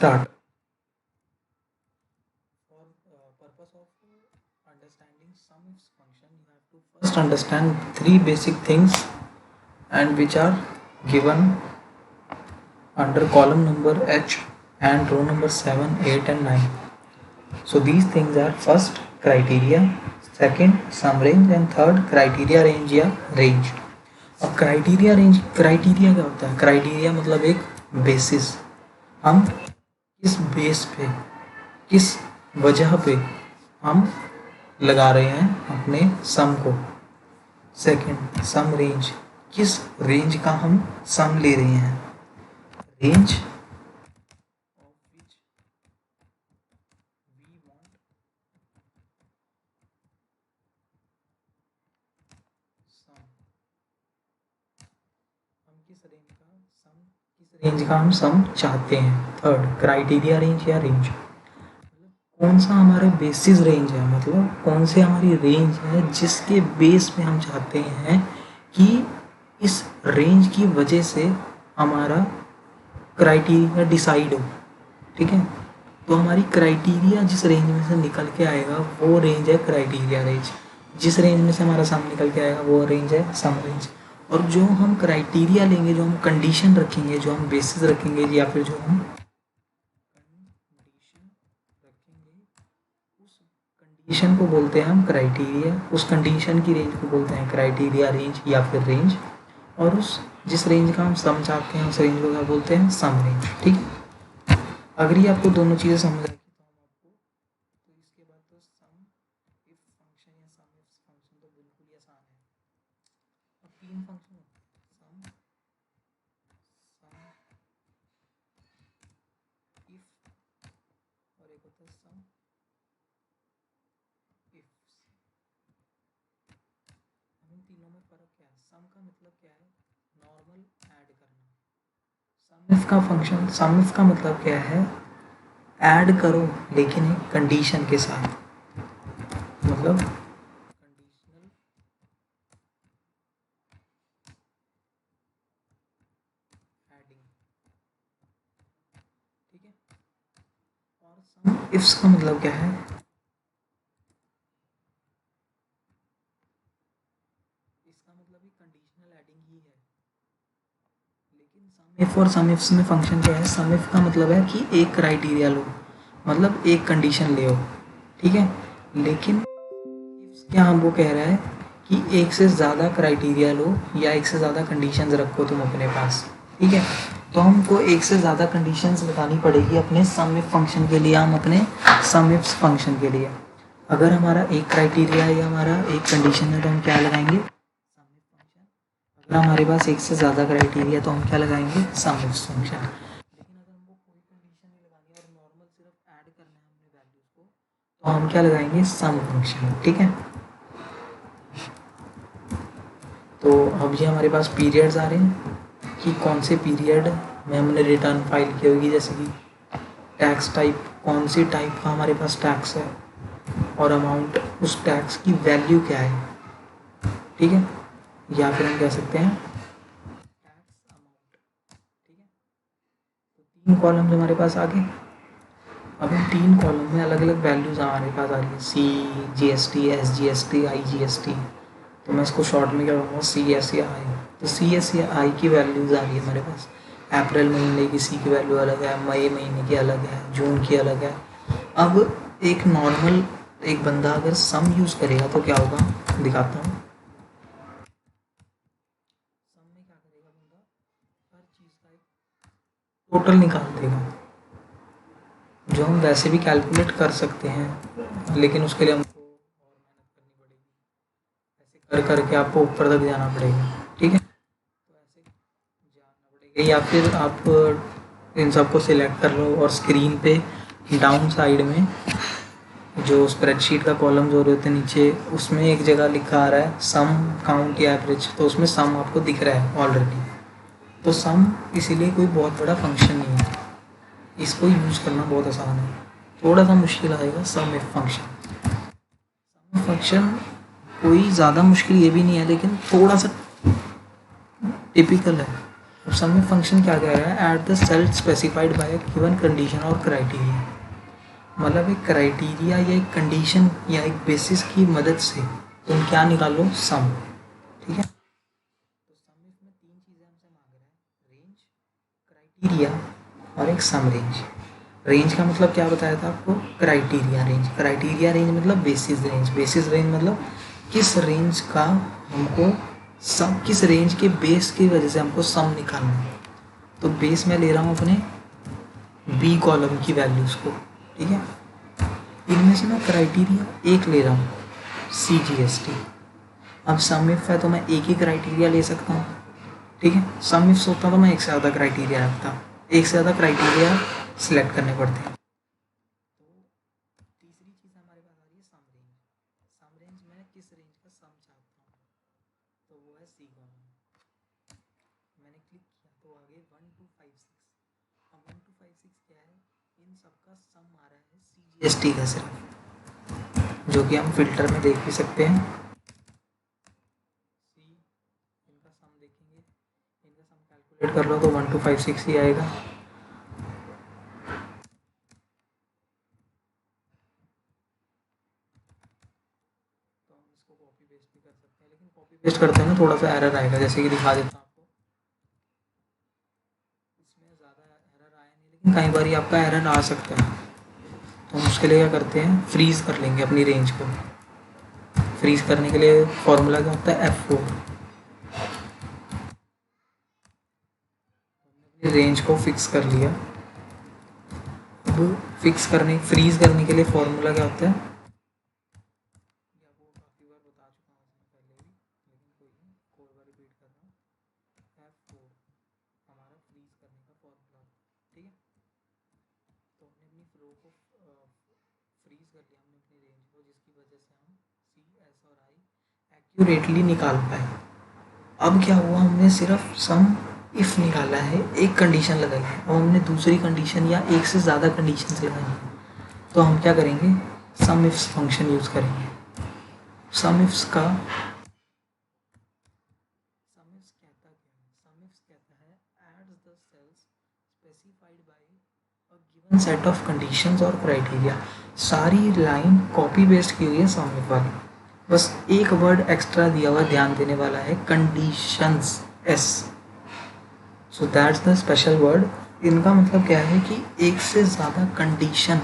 start. For purpose of understanding sum ifs function, you have to first understand three basic things, and which are given under column number H and row number 7, 8 and 9. So these things are first criteria, second sum range and third criteria range या range. अब criteria range, criteria क्या होता है? Criteria मतलब एक basis, हम किस base पे, किस वजह पे हम लगा रहे हैं अपने सम को. सेकंड सम रेंज, किस रेंज का हम सम ले रहे हैं. Range of which we want sum, हम किस रेंज का हम सम चाहते हैं. थर्ड क्राइटेरिया रेंज या रेंज, कौन सा हमारे बेसिस रेंज है, मतलब कौन सी हमारी रेंज है जिसके बेस पे हम चाहते हैं कि इस रेंज की वजह से हमारा क्राइटेरिया डिसाइड हो. ठीक है, तो हमारी क्राइटेरिया जिस रेंज में से निकल के आएगा वो रेंज है क्राइटेरिया रेंज. जिस रेंज में से हमारा सम निकल के आएगा वो रेंज है सम रेंज. और जो हम क्राइटेरिया लेंगे, जो हम कंडीशन रखेंगे, जो हम बेसिस रखेंगे या फिर जो हम कंडीशन को बोलते हैं हम क्राइटेरिया. उस कंडीशन की रेंज को बोलते हैं क्राइटेरिया रेंज या फिर रेंज. और उस जिस रेंज का हम सम चाहते हैं उस रेंज को क्या बोलते हैं? सम रेंज. ठीक है, अगर ये आपको दोनों चीज़ें समझ आएगी तो हम आपको, तो इसके बाद तो सम इफ फंक्शन या सम इफ फंक्शन तो बिल्कुल ही आसान है. अब तीन फंक्शन होते हैं, सम, इफ और एक होता है सम इफ. इन तीनों में फर्क क्या है? सम का मतलब क्या है? नॉर्मल ऐड करना. सम इफ का फंक्शन, सम इफ का मतलब क्या है? ऐड करो लेकिन एक कंडीशन के साथ, मतलब कंडीशनल एडिंग. ठीक है, और सम इफ्स का मतलब क्या है? इसका मतलब ही कंडीशनल एडिंग ही है. लेकिन सम इफ और सम इफ्स में फंक्शन क्या है? सम इफ का मतलब है कि एक क्राइटेरिया लो, मतलब एक कंडीशन ले. ठीक है, लेकिन इफ्स क्या हमको कह रहा है कि एक से ज़्यादा क्राइटेरिया लो या एक से ज़्यादा कंडीशंस रखो तुम अपने पास. ठीक है, तो हमको एक से ज़्यादा कंडीशंस लगानी पड़ेगी अपने सम इफ फंक्शन के लिए, हम अपने सम इफ्स फंक्शन के लिए. अगर हमारा एक क्राइटेरिया या हमारा एक कंडीशन है तो हम क्या लगाएंगे? सम इफ फंक्शन. अगर हमारे पास एक से ज़्यादा क्राइटेरिया तो हम क्या लगाएंगे? सम इफ फंक्शन. लेकिन अगर हमको कोई कंडीशन नहीं लगानी और नॉर्मल सिर्फ ऐड करना है हमने वैल्यूज को, तो हम क्या लगाएंगे? सम फंक्शन. ठीक है, तो अब ये हमारे पास पीरियड्स आ रहे हैं कि कौन से पीरियड में हमने रिटर्न फाइल की होगी. जैसे कि टैक्स टाइप, कौन सी टाइप का हमारे पास टैक्स है और अमाउंट, उस टैक्स की वैल्यू क्या है. ठीक है, या फिर हम कह सकते हैं टैक्स अमाउंट. ठीक है, तो तीन कॉलम हमारे पास आ गए. अब इन तीन कॉलम में अलग अलग वैल्यूज हमारे पास आ रही है. CGST, SGST, IGST. तो मैं इसको शॉर्ट में क्या कहूँगा? CSI. तो CSI की वैल्यूज आ रही है हमारे पास. अप्रैल महीने की सी की वैल्यू अलग है, मई महीने की अलग है, जून की अलग है. अब एक नॉर्मल एक बंदा अगर सम यूज़ करेगा तो क्या होगा, दिखाता हूँ. सम में क्या करेगा बंदा? हर चीज़ का एक टोटल निकाल देगा, जो हम वैसे भी कैलकुलेट कर सकते हैं, लेकिन उसके लिए हमको और मेहनत करनी पड़ेगी. ऐसे कर करके आपको ऊपर तक जाना पड़ेगा. ठीक है, तो ऐसे जाना पड़ेगा, या फिर आप इन सबको सिलेक्ट कर लो और स्क्रीन पे डाउन साइड में जो स्प्रेडशीट का कॉलम जो होते हैं नीचे, उसमें एक जगह लिखा आ रहा है सम काउंट या एवरेज. तो उसमें सम आपको दिख रहा है ऑलरेडी. तो सम इसीलिए कोई बहुत बड़ा फंक्शन नहीं है, इसको यूज़ करना बहुत आसान है. थोड़ा सा मुश्किल आएगा sum if function. Sum if function कोई ज़्यादा मुश्किल ये भी नहीं है, लेकिन थोड़ा सा टिपिकल है. अब सम इफ फंक्शन क्या कह रहा है, at the cell specified by given condition और क्राइटेरिया, मतलब एक क्राइटेरिया या एक कंडीशन या एक बेसिस की मदद से तुम क्या निकालो, सम। ठीक है, तो सम इफ में तीन चीज़ें हमसे मांग रहा है, रेंज, क्राइटेरिया और एक सम रेंज। रेंज का मतलब क्या बताया था आपको, क्राइटेरिया रेंज। क्राइटेरिया रेंज मतलब बेसिस रेंज। बेसिस रेंज मतलब किस रेंज का हमको सम, किस रेंज के बेस की वजह से हमको सम निकालना है। तो बेस में ले रहा हूँ अपने बी कॉलम की वैल्यूज़ को। ठीक है, इनमें से मैं क्राइटेरिया एक ले रहा हूँ, CGST। अब सम इफ है तो मैं एक ही क्राइटेरिया ले सकता हूँ। ठीक है, सम इफ होता तो मैं एक से ज़्यादा क्राइटेरिया रखता, एक से ज़्यादा क्राइटेरिया सिलेक्ट करने पड़ते हैं। तो तीसरी चीज़ हमारे पास आ रही है सम रेंज। सम रेंज में किस रेंज का सम चाहता हूँ, तो वो है सी कॉलम। मैंने क्लिक किया तो आगे 1 2 5 6। अब 1 2 5 6 क्या है, इन सबका सम आ रहा है CGST का सिर्फ, जो कि हम फिल्टर में देख भी सकते हैं। सी, इनका सम देखेंगे, इनका सम कैलकुलेट कर लो तो 1 2 5 6 ही आएगा। तो हम इसको कॉपी पेस्ट भी कर सकते हैं, लेकिन कॉपी पेस्ट करते हैं ना थोड़ा सा एरर आएगा, जैसे कि दिखा देता हूँ आपको। इसमें ज़्यादा एरर आया नहीं, लेकिन कई बार आपका एरर आ सकता है। तो हम उसके लिए क्या करते हैं, फ्रीज़ कर लेंगे अपनी रेंज को। फ्रीज़ करने के लिए फॉर्मूला क्या होता है, F4। हमने रेंज को फिक्स कर लिया। अब फिक्स करने, फ्रीज़ करने के लिए फॉर्मूला क्या होता है, वो काफ़ी बार बता चुका हूँ पहले भी, लेकिन कोई नहीं, कोई बार रिपीट कर रहा हूँ। F4 हमारा फ्रीज़ करने का फॉर्मूला। ठीक है, तो हमने अपनी फ्लो को फ्रीज़ कर लिया, हमने अपनी रेंज को, जिसकी वजह से हम C, S और I एक्यूरेटली निकाल पाए। अब क्या हुआ, हमने सिर्फ सम इफ निकाला है, एक कंडीशन लगाई है। अब हमने दूसरी कंडीशन या एक से ज़्यादा कंडीशन लगाई है, तो हम क्या करेंगे, सम इफ्स फंक्शन यूज़ करेंगे। सम इफ्स का सम इफ्स कहता क्या है, सम इफ्स कहता है adds the cells specified by a given set of conditions और क्राइटेरिया। सारी लाइन कॉपी पेस्ट की हुई है सम इफ वाली, बस एक वर्ड एक्स्ट्रा दिया हुआ ध्यान देने वाला है, conditions, S। So that's the special word. इनका मतलब क्या है कि एक से ज़्यादा कंडीशन,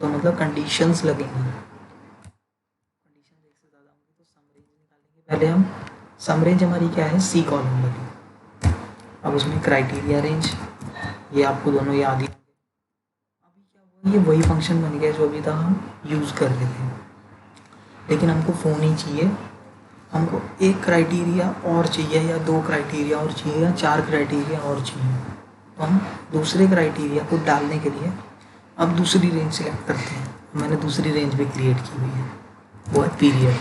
तो मतलब कंडीशंस लगेंगी। कंडीशन एक से ज़्यादा होंगी तो सम रेंज निकालेंगे। पहले हम सम रेंज हमारी क्या है, सी कॉलम वाली। अब उसमें क्राइटेरिया रेंज, ये आपको दोनों याद ही। अभी क्या हुआ, ये वही फंक्शन बन गया जो अभी तक हम यूज़ कर रहे थे, लेकिन हमको फ़ोन ही चाहिए। हमको एक क्राइटेरिया और चाहिए, या दो क्राइटेरिया और चाहिए, या चार क्राइटेरिया और चाहिए। तो हम दूसरे क्राइटेरिया को डालने के लिए अब दूसरी रेंज सेलेक्ट करते हैं। मैंने दूसरी रेंज भी क्रिएट की हुई है, वो है पीरियड।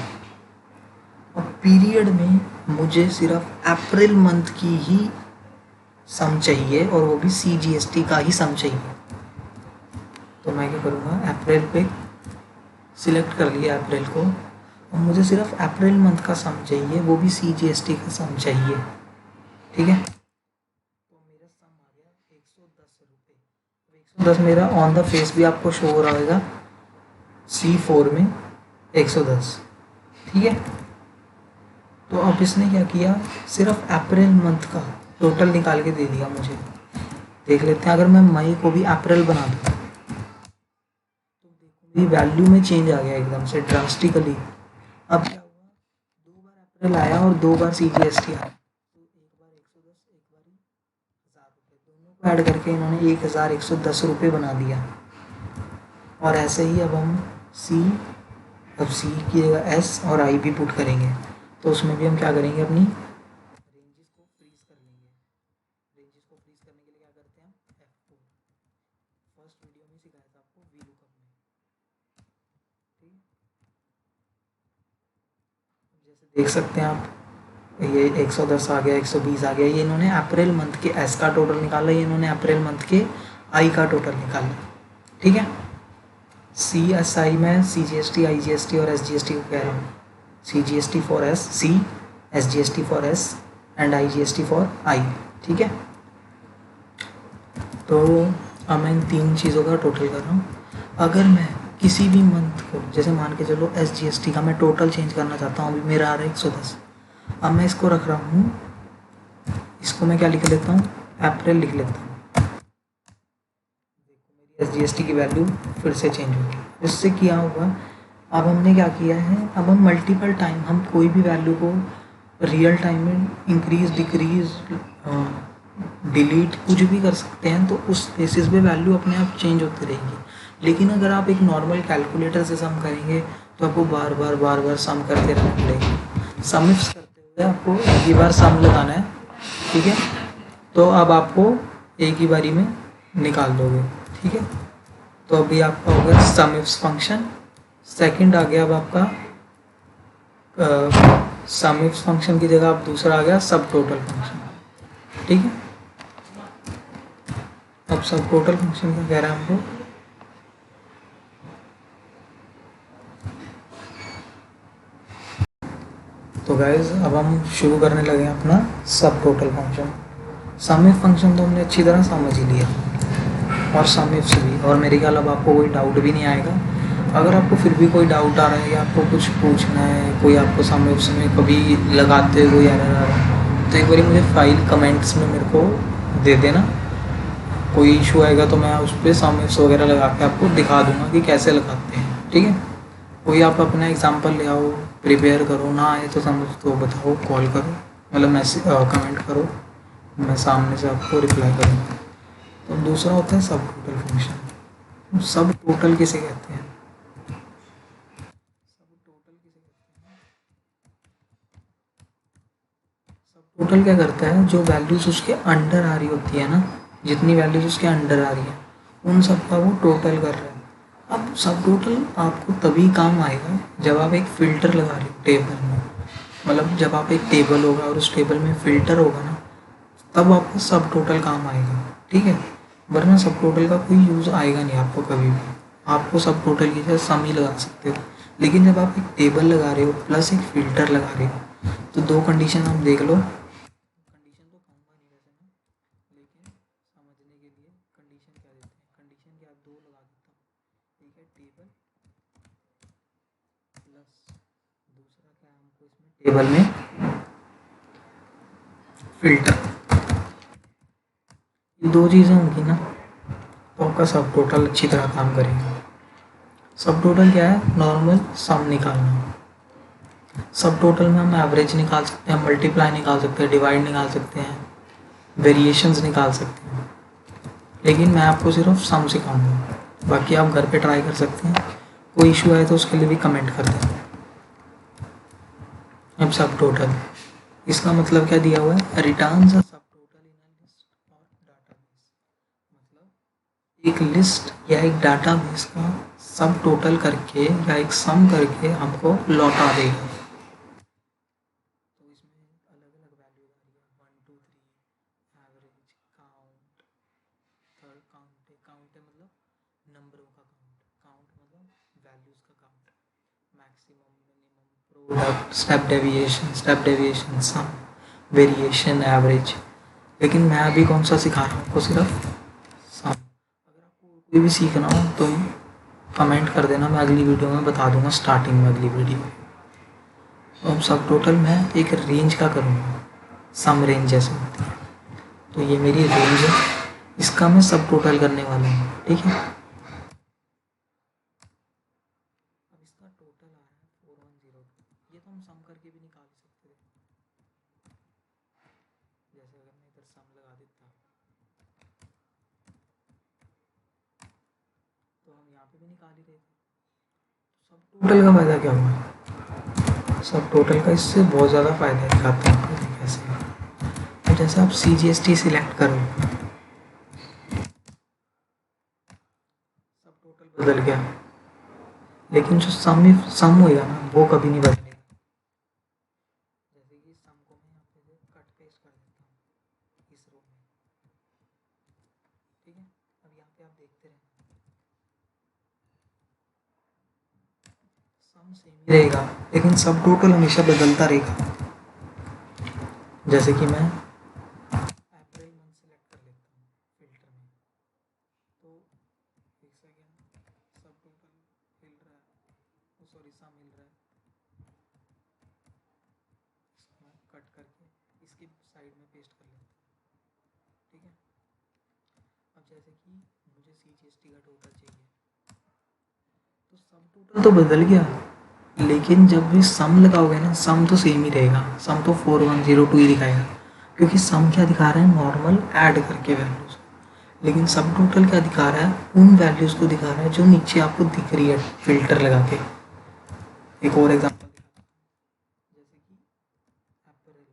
अब पीरियड में मुझे सिर्फ अप्रैल मंथ की ही सम चाहिए, और वो भी CGST का ही सम चाहिए। तो मैं क्या करूँगा, अप्रैल पे सिलेक्ट कर लिया अप्रैल को, और मुझे सिर्फ अप्रैल मंथ का सम चाहिए, वो भी CGST का सम चाहिए। ठीक है, तो मेरा सम आ गया 110 रुपये। 110 मेरा ऑन द फेस भी आपको शो हो रहा होगा, C4 में 110। ठीक है, तो अब इसने क्या किया, सिर्फ अप्रैल मंथ का टोटल निकाल के दे दिया मुझे। देख लेते हैं, अगर मैं मई को भी अप्रैल बना दूँ तो देखो वैल्यू में चेंज आ गया एकदम से ड्रास्टिकली। अब क्या हुआ, दो बार अप्रैल आया और दो बार CGST आया, तो एक बार 110, एक बार 1000 रुपये, दोनों को ऐड करके इन्होंने 1110 रुपये बना दिया। और ऐसे ही अब हम अब C की जगह S और I भी पुट करेंगे, तो उसमें भी हम क्या करेंगे, अपनी रेंजेस को फ्रीज कर लेंगे। रेंजेस को फ्रीज करने के लिए क्या करते हैं हम, F4। फर्स्ट वीडियो में सिखाया था आपको VLOOKUP में। ठीक, जैसे देख सकते हैं आप, ये 110 आ गया, 120 आ गया, ये इन्होंने अप्रैल मंथ के S का टोटल निकाला, ये इन्होंने अप्रैल मंथ के I का टोटल निकाला। ठीक है, CSI में CGST, IGST और SGST को कह रहा हूँ। CGST for S, C, SGST for S and IGST for I। ठीक है। तो अब मैं इन 3 चीज़ों का टोटल कर रहा हूँ। अगर मैं किसी भी मंथ को, जैसे मान के चलो SGST का मैं टोटल चेंज करना चाहता हूँ, अभी मेरा आ रहा है 110, अब मैं इसको रख रहा हूँ, इसको मैं क्या लिख लेता हूँ, अप्रैल लिख लेता हूँ। देखो मेरी SGST की वैल्यू फिर से चेंज होगी। इससे क्या होगा, अब हमने क्या किया है, अब हम मल्टीपल टाइम हम कोई भी वैल्यू को रियल टाइम में इंक्रीज डिक्रीज डिलीट कुछ भी कर सकते हैं, तो उस बेसिस पे वैल्यू अपने आप चेंज होती रहेगी। लेकिन अगर आप एक नॉर्मल कैलकुलेटर से सम करेंगे तो आपको बार बार सम करते रहना पड़ेगा। सम इफ्स करते हुए आपको एक ही बार सम लगाना है, ठीक है। तो अब आपको एक ही बारी में निकाल दोगे, ठीक है। तो अभी आपका होगा सम इफ्स फंक्शन। सेकंड आ गया अब आपका सम इफ्स फंक्शन की जगह अब दूसरा आ गया सब टोटल फंक्शन, ठीक है। अब सब टोटल फंक्शन का कह रहा है हमको, तो गाइज अब हम शुरू करने लगे हैं अपना सब total function. Sum if function तो हमने अच्छी तरह समझ ही लिया, और सम इफ्स भी, और मेरे ख्याल अब आपको कोई डाउट भी नहीं आएगा। अगर आपको फिर भी कोई डाउट आ रहा है या आपको कुछ पूछना है, कोई आपको सम इफ्स में कभी लगाते हुए एरर आ रहा है, तो एक बार मुझे फाइल कमेंट्स में मेरे को दे देना। कोई इशू आएगा तो मैं उस पर सम इफ्स वगैरह लगा के आपको दिखा दूंगा कि कैसे लगाते हैं, ठीक है। कोई आप अपना एग्जांपल ले आओ, प्रिपेयर करो, ना आए तो समझ तो बताओ, कॉल करो, मतलब मैसेज कमेंट करो, मैं सामने से आपको रिप्लाई करूँगा। तो दूसरा होता है सब टोटल फंक्शन। सब टोटल किसे कहते हैं, सब टोटल किसे कहते हैं, सब टोटल क्या करता है, जो वैल्यूज उसके अंडर आ रही होती है ना, जितनी वैल्यूज उसके अंडर आ रही है उन सब का वो टोटल कर रहा है। अब सब टोटल आपको तभी काम आएगा जब आप एक फ़िल्टर लगा रहे हो टेबल में, मतलब जब आप एक टेबल होगा और उस टेबल में फ़िल्टर होगा ना, तब आपको सब टोटल काम आएगा, ठीक है। वरना सब टोटल का कोई यूज़ आएगा नहीं आपको कभी भी। आपको सब टोटल की जगह सम ही लगा सकते हो, लेकिन जब आप एक टेबल लगा रहे हो प्लस एक फ़िल्टर लगा रहे हो, तो 2 कंडीशन आप देख लो। कंडीशन तो कहूँगा नहीं वैसे मैं, लेकिन समझने के लिए कंडीशन क्या देते हैं, कंडीशन क्या 2 लगा देता हूँ, ठीक है। टेबल प्लस दूसरा क्या है, हमको इसमें टेबल में फ़िल्टर, ये 2 चीज़ें होंगी ना, तो आपका सब टोटल अच्छी तरह काम करेगा। सब टोटल क्या है, नॉर्मल सम निकालना। सब टोटल में हम एवरेज निकाल सकते हैं, मल्टीप्लाई निकाल सकते हैं, डिवाइड निकाल सकते हैं, वेरिएशंस निकाल सकते हैं, लेकिन मैं आपको सिर्फ सम सिखाऊंगा, बाकी आप घर पे ट्राई कर सकते हैं। कोई इशू आए तो उसके लिए भी कमेंट कर दें। अब सब टोटल, इसका मतलब क्या दिया हुआ है, रिटर्न्स अ सब टोटल इन अ लिस्ट और डाटाबेस, मतलब एक लिस्ट या एक डाटाबेस का सब टोटल करके या एक सम करके हमको लौटा देगा। तो इसमें अलग अलग वैल्यू आ रही है, 1 2 3, एवरेज, काउंट, थर्ड काउंट है मतलब नंबरों का काउंट, काउंट मतलब वैल्यूज़ का काउंट, maximum minimum, product, step deviation, sum, variation, average. लेकिन मैं अभी कौन सा सिखा रहा हूँ आपको, सिर्फ सम। अगर आपको कोई भी सीखना हो तो कमेंट कर देना, मैं अगली वीडियो में बता दूंगा, स्टार्टिंग में अगली वीडियो में। अब सब टोटल मैं एक रेंज का करूँगा, सम रेंज जैसे होती है, तो ये मेरी रेंज है, इसका मैं सब टोटल करने वाला हूँ, ठीक है। अब इसका टोटल आ रहा है 4102, ये तो हम सम करके भी निकाल सकते थे, जैसे अगर मैं इधर सम लगा देता तो हम यहाँ पे भी निकाल ही रहे थे। तो सब टोटल का फ़ायदा क्या हुआ, सब टोटल का इससे बहुत ज़्यादा फ़ायदा दिखाता है आपको कैसे। तो जैसे आप CGST सिलेक्ट करो, सब टोटल बदल गया, लेकिन जो सम होएगा ना वो कभी नहीं बदलेगा। जैसे कि सम को मैं यहाँ पे कट पेस्ट कर देता हूँ इस रो में, ठीक है। अब यहाँ पे आप देखते रहें, सम सेम ही रहेगा, लेकिन सब टोटल हमेशा बदलता रहेगा। जैसे कि मैं सॉरी सम मिल रहा है, इसको मैं कट करके इसकी साइड में पेस्ट कर लेता हूँ। ठीक है, अब जैसे कि मुझे CGST का टोटल चाहिए, तो सब टोटल तो बदल गया, लेकिन जब भी सम लगाओगे ना, सम तो सेम ही रहेगा, सम तो 4102 ही दिखाएगा, क्योंकि सम क्या दिखा रहा है, नॉर्मल ऐड करके वैल्यूज, लेकिन सब टोटल क्या दिखा रहा है, उन वैल्यूज को दिखा रहा है जो नीचे आपको दिख रही है फिल्टर लगा के। एक और एग्जांपल दिखाता हूँ, जैसे कि अप्रैल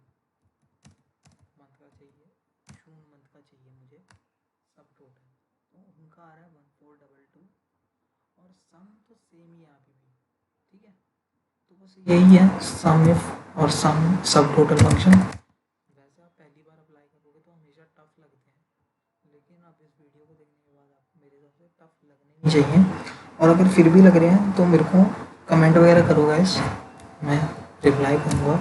मंथ का चाहिए, जून मंथ का चाहिए मुझे सब टोटल, तो उनका आ रहा है 1422 और सम तो सेम ही है अभी भी। ठीक है, तो बस यही है सम इफ और सम सब टोटल फंक्शन। वैसे आप पहली बार अप्लाई करोगे तो हमेशा टफ लगते हैं, लेकिन अब इस वीडियो को देखने के बाद आपको मेरे हिसाब से टफ लगने नहीं चाहिए, और अगर फिर भी लग रहे हैं तो मेरे को कमेंट वगैरह करो गाइस, मैं रिप्लाई करूँगा।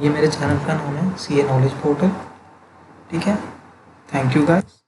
ये मेरे चैनल का नाम है CA नॉलेज पोर्टल। ठीक है, थैंक यू गाइस।